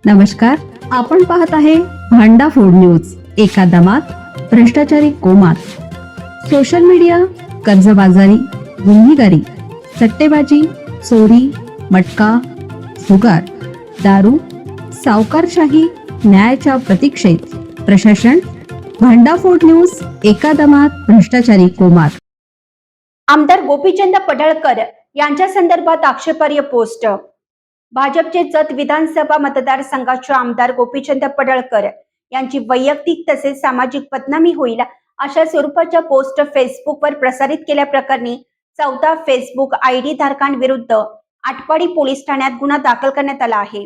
नमस्कार, आपण पाहत आहे भांडा फोड न्यूज. एका दमात भ्रष्टाचारी कोमात. सोशल मीडिया, कर्जबाजारी, गुन्हेगारी, सट्टेबाजी, चोरी, मटका, जुगार, दारू, सावकारशाही, न्यायाच्या प्रतीक्षेत प्रशासन. भांडाफोड न्यूज. एका दमात भ्रष्टाचारी कोमात. आमदार गोपीचंद पडळकर यांच्या संदर्भात आक्षेपार्ह पोस्ट. भाजपचे जत विधानसभा मतदारसंघाचे आमदार गोपीचंद पडळकर यांची वैयक्तिक तसेच सामाजिक बदनामी होईल अशा स्वरूपाच्या पोस्ट फेसबुकवर प्रसारित केल्याप्रकरणी 14 फेसबुक आयडी धारकांविरुद्ध आटपाडी पोलीस ठाण्यात गुन्हा दाखल करण्यात आला आहे.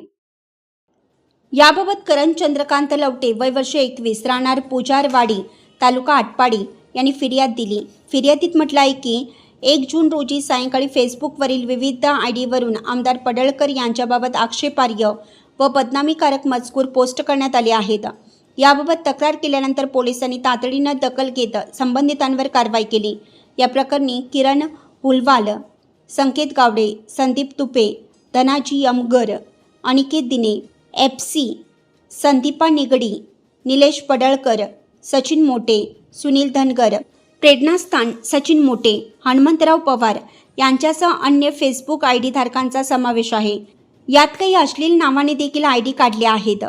याबाबत करण चंद्रकांत लवटे, वय वर्ष 21, राहणार पुजारवाडी, तालुका आटपाडी यांनी फिर्याद दिली. फिर्यादीत म्हटलं आहे की 1 जून रोजी सायंकाळी फेसबुकवरील विविध आयडीवरून आमदार पडळकर यांच्याबाबत आक्षेपार्ह व बदनामीकारक मजकूर पोस्ट करण्यात आले आहेत. याबाबत तक्रार केल्यानंतर पोलिसांनी तातडीनं दखल घेत संबंधितांवर कारवाई केली. या प्रकरणी किरण हुलवाल, संकेत गावडे, संदीप तुपे, धनाजी यमगर, अनिकेत दिने, FC, संदीपा निगडी, निलेश पडळकर, सचिन मोटे, सुनील धनगर, प्रेरणास्थान सचिन मोटे, हनुमंतराव पवार यांच्यासह अन्य फेसबुक आयडी धारकांचा समावेश आहे. यात काही अश्लील नावाने देखील आयडी काढले आहेत.